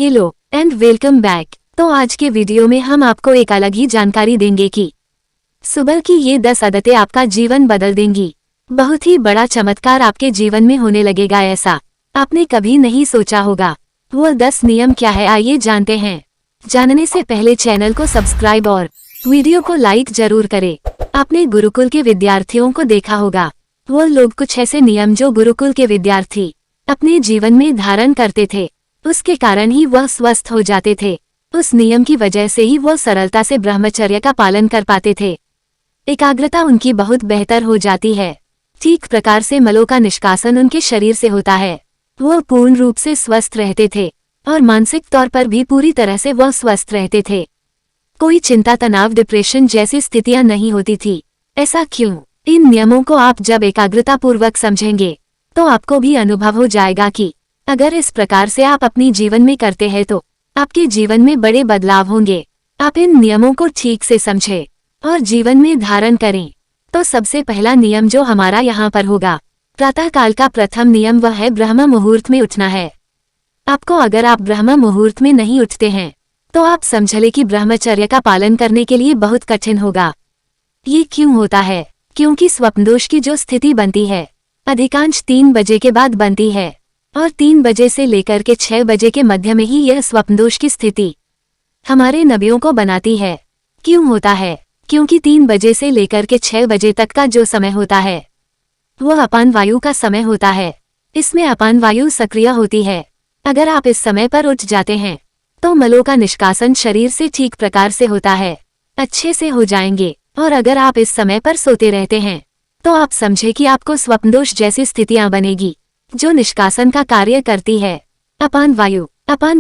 Hello and welcome back. तो आज के वीडियो में हम आपको एक अलग ही जानकारी देंगे कि सुबह की ये 10 आदतें आपका जीवन बदल देंगी। बहुत ही बड़ा चमत्कार आपके जीवन में होने लगेगा, ऐसा आपने कभी नहीं सोचा होगा। वो 10 नियम क्या है, आइए जानते हैं। जानने से पहले चैनल को सब्सक्राइब और वीडियो को लाइक जरूर करें। आपने गुरुकुल के विद्यार्थियों को देखा होगा। वो लोग कुछ ऐसे नियम जो गुरुकुल के विद्यार्थी अपने जीवन में धारण करते थे, उसके कारण ही वह स्वस्थ हो जाते थे। उस नियम की वजह से ही वह सरलता से ब्रह्मचर्य का पालन कर पाते थे। एकाग्रता उनकी बहुत बेहतर हो जाती है। ठीक प्रकार से मलों का निष्कासन उनके शरीर से होता है। वह पूर्ण रूप से स्वस्थ रहते थे और मानसिक तौर पर भी पूरी तरह से वह स्वस्थ रहते थे। कोई चिंता, तनाव, डिप्रेशन जैसी स्थितियां नहीं होती थी। ऐसा क्यों? इन नियमों को आप जब एकाग्रता पूर्वक समझेंगे तो आपको भी अनुभव हो जाएगा कि अगर इस प्रकार से आप अपनी जीवन में करते हैं तो आपके जीवन में बड़े बदलाव होंगे। आप इन नियमों को ठीक से समझें और जीवन में धारण करें। तो सबसे पहला नियम जो हमारा यहाँ पर होगा, प्रातःकाल का प्रथम नियम, वह है ब्रह्म मुहूर्त में उठना है। आपको अगर आप ब्रह्म मुहूर्त में नहीं उठते हैं तो आप समझ लें कि ब्रह्मचर्य का पालन करने के लिए बहुत कठिन होगा। ये क्यों होता है? क्योंकि स्वप्नदोष की जो स्थिति बनती है अधिकांश 3 बजे के बाद बनती है और 3 बजे से लेकर के 6 बजे के मध्य में ही यह स्वप्नदोष की स्थिति हमारे नबियों को बनाती है। क्यों होता है? क्योंकि 3 बजे से लेकर के 6 बजे तक का जो समय होता है वह अपान वायु का समय होता है। इसमें अपान वायु सक्रिय होती है। अगर आप इस समय पर उठ जाते हैं तो मलों का निष्कासन शरीर से ठीक प्रकार से होता है, अच्छे से हो जाएंगे। और अगर आप इस समय पर सोते रहते हैं तो आप समझे कि आपको स्वप्नदोष जैसी स्थितियां बनेगी जो निष्कासन का कार्य करती है। अपान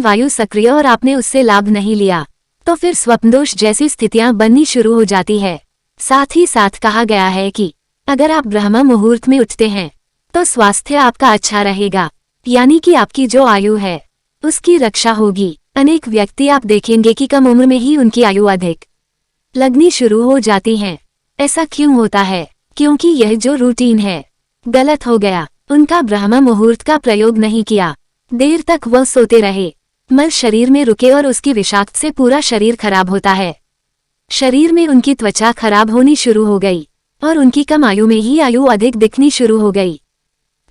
वायु सक्रिय और आपने उससे लाभ नहीं लिया तो फिर स्वप्नदोष जैसी स्थितियां बननी शुरू हो जाती है। साथ ही साथ कहा गया है कि अगर आप ब्रह्म मुहूर्त में उठते हैं तो स्वास्थ्य आपका अच्छा रहेगा, यानी कि आपकी जो आयु है उसकी रक्षा होगी। अनेक व्यक्ति आप देखेंगे कि कम उम्र में ही उनकी आयु अधिक लगनी शुरू हो जाती है। ऐसा क्यों होता है? क्योंकि यह जो रूटीन है गलत हो गया। उनका ब्रह्म मुहूर्त का प्रयोग नहीं किया, देर तक वह सोते रहे, मल शरीर में रुके और उसकी विषाक्त से पूरा शरीर खराब होता है। शरीर में उनकी त्वचा खराब होनी शुरू हो गई और उनकी कम आयु में ही आयु अधिक दिखनी शुरू हो गई।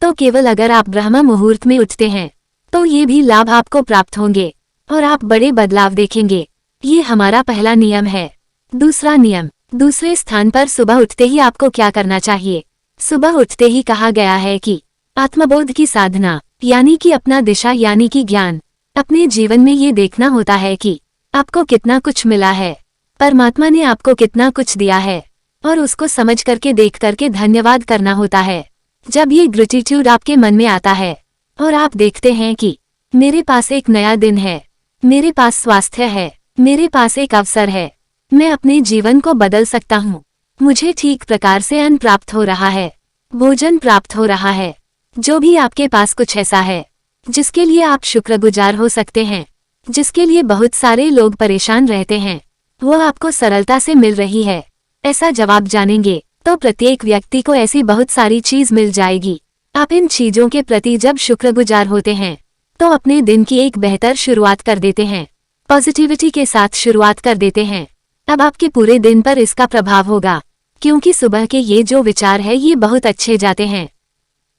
तो केवल अगर आप ब्रह्म मुहूर्त में उठते हैं तो ये भी लाभ आपको प्राप्त होंगे और आप बड़े बदलाव देखेंगे। ये हमारा पहला नियम है। दूसरा नियम, दूसरे स्थान पर सुबह उठते ही आपको क्या करना चाहिए? सुबह उठते ही कहा गया है कि आत्मबोध की साधना, यानी कि अपना दिशा यानी कि ज्ञान, अपने जीवन में ये देखना होता है कि आपको कितना कुछ मिला है, परमात्मा ने आपको कितना कुछ दिया है और उसको समझ करके देख करके धन्यवाद करना होता है। जब ये ग्रेटिट्यूड आपके मन में आता है और आप देखते हैं कि मेरे पास एक नया दिन है, मेरे पास स्वास्थ्य है, मेरे पास एक अवसर है, मैं अपने जीवन को बदल सकता हूँ, मुझे ठीक प्रकार से अन्न प्राप्त हो रहा है, भोजन प्राप्त हो रहा है। जो भी आपके पास कुछ ऐसा है जिसके लिए आप शुक्रगुजार हो सकते हैं, जिसके लिए बहुत सारे लोग परेशान रहते हैं, वो आपको सरलता से मिल रही है, ऐसा जवाब जानेंगे तो प्रत्येक व्यक्ति को ऐसी बहुत सारी चीज मिल जाएगी। आप इन चीजों के प्रति जब शुक्रगुजार होते हैं तो अपने दिन की एक बेहतर शुरुआत कर देते हैं, पॉजिटिविटी के साथ शुरुआत कर देते हैं। अब आपके पूरे दिन पर इसका प्रभाव होगा, क्योंकि सुबह के ये जो विचार है ये बहुत अच्छे जाते हैं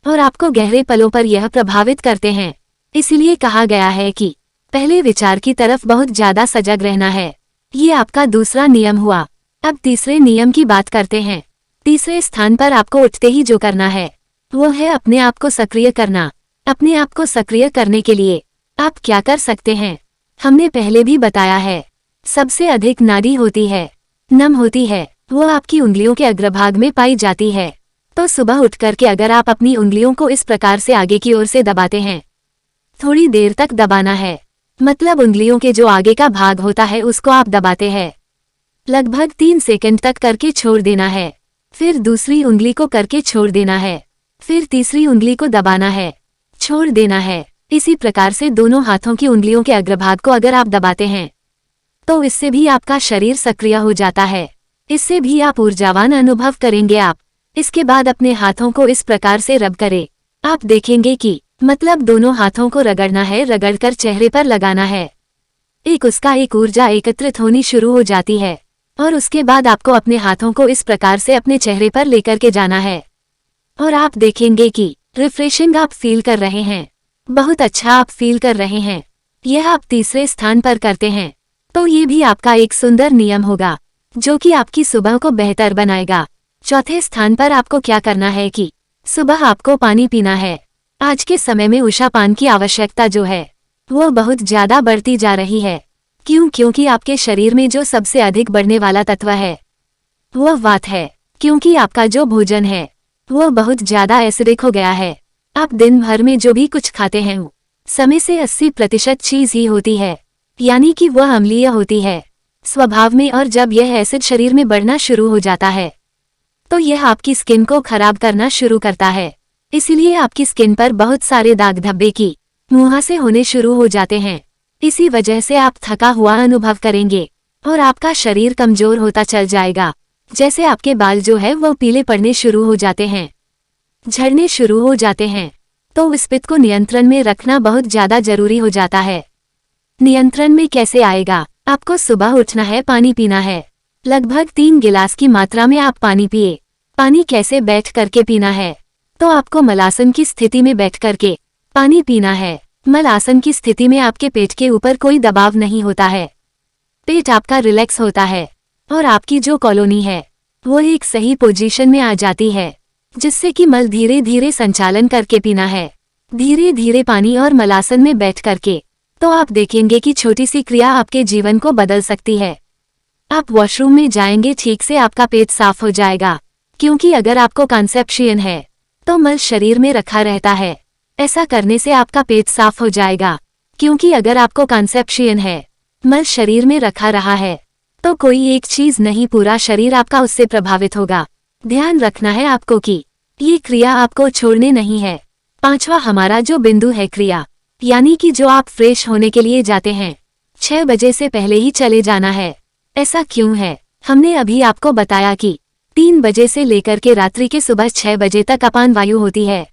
और आपको गहरे पलों पर यह प्रभावित करते हैं। इसलिए कहा गया है कि पहले विचार की तरफ बहुत ज्यादा सजग रहना है। ये आपका दूसरा नियम हुआ। अब तीसरे नियम की बात करते हैं। तीसरे स्थान पर आपको उठते ही जो करना है वो है अपने आप को सक्रिय करना। अपने आप को सक्रिय करने के लिए आप क्या कर सकते हैं? हमने पहले भी बताया है, सबसे अधिक नाड़ी होती है, नम होती है, वो आपकी उंगलियों के अग्रभाग में पाई जाती है। तो सुबह उठ करके अगर आप अपनी उंगलियों को इस प्रकार से आगे की ओर से दबाते हैं, थोड़ी देर तक दबाना है, मतलब उंगलियों के जो आगे का भाग होता है उसको आप दबाते हैं, लगभग 3 सेकंड तक करके छोड़ देना है, फिर दूसरी उंगली को करके छोड़ देना है, फिर तीसरी उंगली को दबाना है, छोड़ देना है। इसी प्रकार से दोनों हाथों की उंगलियों के अग्रभाग को अगर आप दबाते हैं तो इससे भी आपका शरीर सक्रिय हो जाता है, इससे भी आप ऊर्जावान अनुभव करेंगे। आप इसके बाद अपने हाथों को इस प्रकार से रब करें, आप देखेंगे कि मतलब दोनों हाथों को रगड़ना है, रगड़कर चेहरे पर लगाना है। एक ऊर्जा एकत्रित होनी शुरू हो जाती है और उसके बाद आपको अपने हाथों को इस प्रकार से अपने चेहरे पर लेकर के जाना है और आप देखेंगे कि रिफ्रेशिंग आप फील कर रहे हैं, बहुत अच्छा आप फील कर रहे हैं। यह आप तीसरे स्थान पर करते हैं तो ये भी आपका एक सुंदर नियम होगा जो कि आपकी सुबह को बेहतर बनाएगा। चौथे स्थान पर आपको क्या करना है कि सुबह आपको पानी पीना है। आज के समय में उषा पान की आवश्यकता जो है वो बहुत ज्यादा बढ़ती जा रही है। क्योंकि आपके शरीर में जो सबसे अधिक बढ़ने वाला तत्व है वो वात है। क्योंकि आपका जो भोजन है वो बहुत ज्यादा एसिडिक हो गया है। आप दिन भर में जो भी कुछ खाते हैं समय से 80% चीज ही होती है, यानी कि वह अम्लीय होती है स्वभाव में। और जब यह एसिड शरीर में बढ़ना शुरू हो जाता है तो यह आपकी स्किन को खराब करना शुरू करता है। इसीलिए आपकी स्किन पर बहुत सारे दाग धब्बे की मुहासे होने शुरू हो जाते हैं। इसी वजह से आप थका हुआ अनुभव करेंगे और आपका शरीर कमजोर होता चल जाएगा। जैसे आपके बाल जो है वो पीले पड़ने शुरू हो जाते हैं, झड़ने शुरू हो जाते हैं। तो इस पित्त को नियंत्रण में रखना बहुत ज्यादा जरूरी हो जाता है। नियंत्रण में कैसे आएगा? आपको सुबह उठना है, पानी पीना है। लगभग 3 गिलास की मात्रा में आप पानी पिए। पानी कैसे? बैठ करके पीना है। तो आपको मलासन की स्थिति में बैठ करके पानी पीना है। मलासन की स्थिति में आपके पेट के ऊपर कोई दबाव नहीं होता है, पेट आपका रिलैक्स होता है और आपकी जो कॉलोनी है वो एक सही पोजीशन में आ जाती है, जिससे कि मल धीरे धीरे संचालन करके पीना है। धीरे धीरे पानी और मलासन में बैठ करके तो आप देखेंगे कि छोटी सी क्रिया आपके जीवन को बदल सकती है। आप वॉशरूम में जाएंगे, ठीक से आपका पेट साफ हो जाएगा। क्योंकि अगर आपको कॉन्सेप्शियन है तो मल शरीर में रखा रहता है। ऐसा करने से आपका पेट साफ हो जाएगा। क्योंकि अगर आपको कॉन्सेप्शियन है, मल शरीर में रखा रहा है, तो कोई एक चीज नहीं, पूरा शरीर आपका उससे प्रभावित होगा। ध्यान रखना है आपको कि ये क्रिया आपको छोड़ने नहीं है। 5वां हमारा जो बिंदु है क्रिया, यानी कि जो आप फ्रेश होने के लिए जाते हैं 6 बजे से पहले ही चले जाना है। ऐसा क्यों है? हमने अभी आपको बताया कि 3 बजे से लेकर के रात्रि के सुबह 6 बजे तक अपान वायु होती है,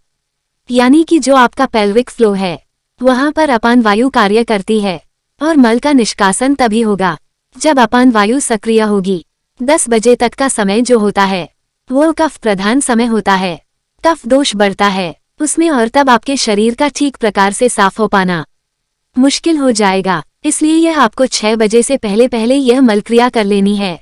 यानी कि जो आपका पेल्विक फ्लो है वहां पर अपान वायु कार्य करती है और मल का निष्कासन तभी होगा जब अपान वायु सक्रिय होगी। 10 बजे तक का समय जो होता है वो कफ प्रधान समय होता है। कफ दोष बढ़ता है उसमें और तब आपके शरीर का ठीक प्रकार से साफ हो पाना मुश्किल हो जाएगा। इसलिए यह आपको 6 बजे से पहले पहले यह मल क्रिया कर लेनी है,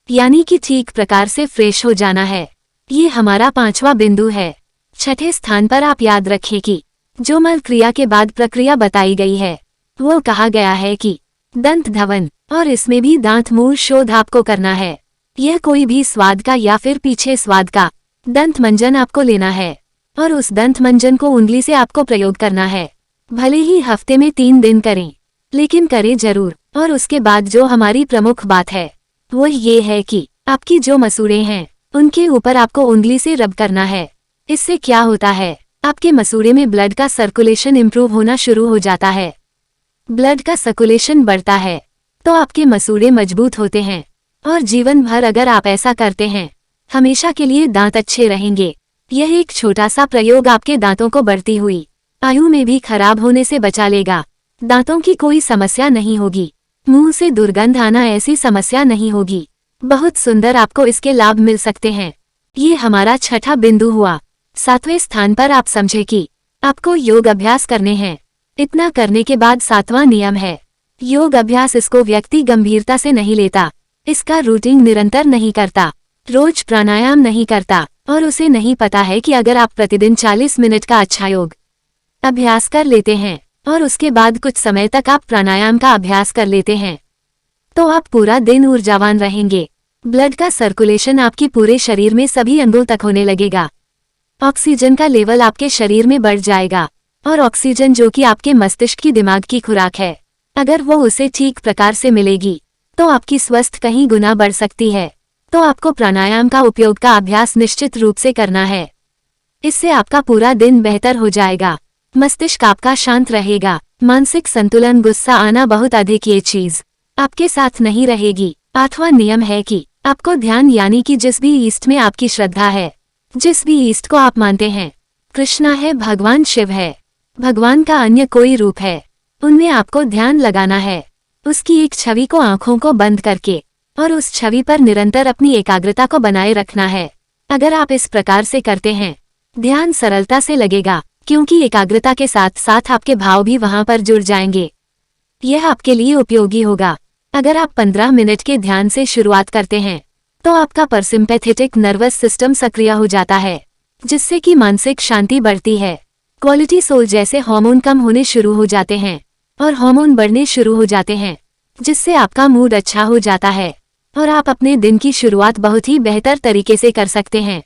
यानी कि ठीक प्रकार से फ्रेश हो जाना है। ये हमारा 5वां बिंदु है। 6ठे स्थान पर आप याद रखें कि जो मल क्रिया के बाद प्रक्रिया बताई गई है वो कहा गया है कि दंत धवन, और इसमें भी दांत मूल शोध आपको करना है। यह कोई भी स्वाद का या फिर पीछे स्वाद का दंत मंजन आपको लेना है और उस दंत मंजन को उंगली से आपको प्रयोग करना है। भले ही हफ्ते में 3 दिन करें, लेकिन करें जरूर। और उसके बाद जो हमारी प्रमुख बात है वो ये है कि आपकी जो मसूड़े हैं उनके ऊपर आपको उंगली से रब करना है। इससे क्या होता है, आपके मसूड़े में ब्लड का सर्कुलेशन इंप्रूव होना शुरू हो जाता है। ब्लड का सर्कुलेशन बढ़ता है तो आपके मसूड़े मजबूत होते हैं और जीवन भर अगर आप ऐसा करते हैं हमेशा के लिए दांत अच्छे रहेंगे। यह एक छोटा सा प्रयोग आपके दांतों को बढ़ती हुई आयु में भी खराब होने से बचा लेगा। दांतों की कोई समस्या नहीं होगी, मुंह से दुर्गंध आना ऐसी समस्या नहीं होगी। बहुत सुंदर आपको इसके लाभ मिल सकते हैं। ये हमारा 6ठा बिंदु हुआ। 7वें स्थान पर आप समझे कि आपको योग अभ्यास करने हैं। इतना करने के बाद 7वां नियम है योग अभ्यास। इसको व्यक्ति गंभीरता से नहीं लेता, इसका रूटीन निरंतर नहीं करता, रोज प्राणायाम नहीं करता और उसे नहीं पता है कि अगर आप प्रतिदिन 40 मिनट का अच्छा योग अभ्यास कर लेते हैं और उसके बाद कुछ समय तक आप प्राणायाम का अभ्यास कर लेते हैं तो आप पूरा दिन ऊर्जावान रहेंगे। ब्लड का सर्कुलेशन आपकी पूरे शरीर में सभी अंगों तक होने लगेगा। ऑक्सीजन का लेवल आपके शरीर में बढ़ जाएगा और ऑक्सीजन जो कि आपके मस्तिष्क की दिमाग की खुराक है, अगर वो उसे ठीक प्रकार से मिलेगी तो आपकी स्वस्थ कहीं गुना बढ़ सकती है। तो आपको प्राणायाम का उपयोग का अभ्यास निश्चित रूप से करना है। इससे आपका पूरा दिन बेहतर हो जाएगा, मस्तिष्क आपका शांत रहेगा, मानसिक संतुलन, गुस्सा आना बहुत अधिक, ये चीज आपके साथ नहीं रहेगी। 8वां नियम है कि आपको ध्यान, यानी कि जिस भी ईष्ट में आपकी श्रद्धा है, जिस भी ईष्ट को आप मानते हैं, कृष्णा है, भगवान शिव है, भगवान का अन्य कोई रूप है, उनमें आपको ध्यान लगाना है। उसकी एक छवि को आंखों को बंद करके और उस छवि पर निरंतर अपनी एकाग्रता को बनाए रखना है। अगर आप इस प्रकार से करते हैं, ध्यान सरलता से लगेगा, क्योंकि एकाग्रता के साथ साथ आपके भाव भी वहां पर जुड़ जाएंगे। यह आपके लिए उपयोगी होगा। अगर आप 15 मिनट के ध्यान से शुरुआत करते हैं तो आपका परसिम्पैथेटिक नर्वस सिस्टम सक्रिय हो जाता है, जिससे कि मानसिक शांति बढ़ती है। क्वालिटी सोल जैसे हार्मोन कम होने शुरू हो जाते हैं और हार्मोन बढ़ने शुरू हो जाते हैं, जिससे आपका मूड अच्छा हो जाता है और आप अपने दिन की शुरुआत बहुत ही बेहतर तरीके से कर सकते हैं।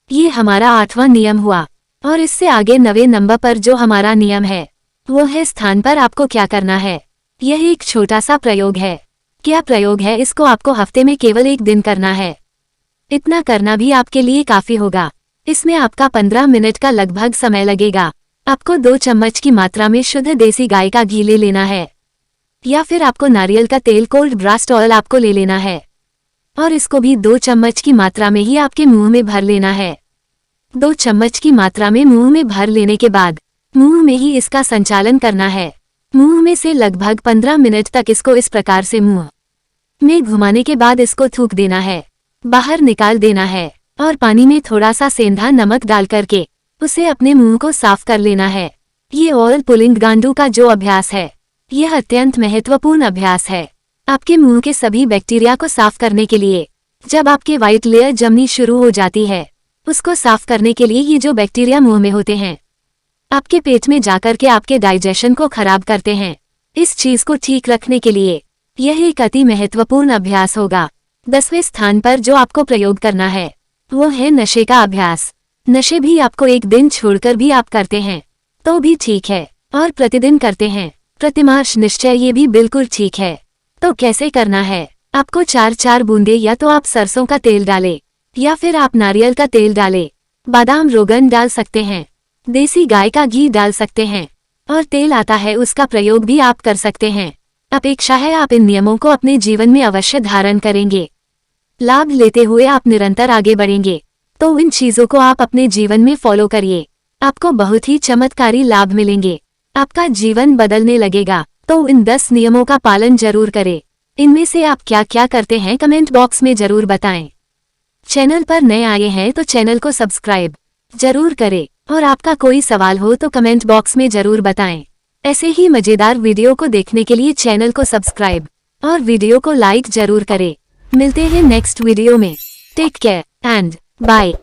ये हमारा 8वां नियम हुआ और इससे आगे 9वें नंबर पर जो हमारा नियम है वो है स्थान पर आपको क्या करना है। यह एक छोटा सा प्रयोग है। क्या प्रयोग है? इसको आपको हफ्ते में केवल 1 दिन करना है। इतना करना भी आपके लिए काफी होगा। इसमें आपका 15 मिनट का लगभग समय लगेगा। आपको 2 चम्मच की मात्रा में शुद्ध देसी गाय का घी ले लेना है, या फिर आपको नारियल का तेल कोल्ड ब्रास्ट ऑयल आपको ले लेना है और इसको भी 2 चम्मच की मात्रा में ही आपके मुंह में भर लेना है। 2 चम्मच की मात्रा में मुंह में भर लेने के बाद मुंह में ही इसका संचालन करना है। मुंह में से लगभग 15 मिनट तक इसको इस प्रकार से मुंह में घुमाने के बाद इसको थूक देना है, बाहर निकाल देना है और पानी में थोड़ा सा सेंधा नमक डाल करके उसे अपने मुंह को साफ कर लेना है। ये ऑयल पुलिंग गांडू का जो अभ्यास है, यह अत्यंत महत्वपूर्ण अभ्यास है आपके मुंह के सभी बैक्टीरिया को साफ करने के लिए। जब आपके व्हाइट लेयर जमनी शुरू हो जाती है, उसको साफ करने के लिए ये जो बैक्टीरिया मुंह में होते हैं आपके पेट में जाकर के आपके डाइजेशन को खराब करते हैं। इस चीज को ठीक रखने के लिए यह एक अति महत्वपूर्ण अभ्यास होगा। 10वें स्थान पर जो आपको प्रयोग करना है वो है नशे का अभ्यास। नशे भी आपको एक दिन छोड़कर भी आप करते हैं तो भी ठीक है, और प्रतिदिन करते हैं प्रतिमास निश्चय, ये भी बिल्कुल ठीक है। तो कैसे करना है? आपको 4-4 बूंदे या तो आप सरसों का तेल डालें या फिर आप नारियल का तेल डालें, बादाम रोगन डाल सकते हैं, देसी गाय का घी डाल सकते हैं और तेल आता है उसका प्रयोग भी आप कर सकते हैं। अपेक्षा है आप इन नियमों को अपने जीवन में अवश्य धारण करेंगे। लाभ लेते हुए आप निरंतर आगे बढ़ेंगे। तो इन चीजों को आप अपने जीवन में फॉलो करिए, आपको बहुत ही चमत्कारी लाभ मिलेंगे, आपका जीवन बदलने लगेगा। तो इन 10 नियमों का पालन जरूर करें। इनमें से आप क्या क्या करते हैं कमेंट बॉक्स में जरूर बताएं। चैनल पर नए आए हैं तो चैनल को सब्सक्राइब जरूर करें और आपका कोई सवाल हो तो कमेंट बॉक्स में जरूर बताएं। ऐसे ही मजेदार वीडियो को देखने के लिए चैनल को सब्सक्राइब और वीडियो को लाइक जरूर करें। मिलते हैं नेक्स्ट वीडियो में। Take care and bye.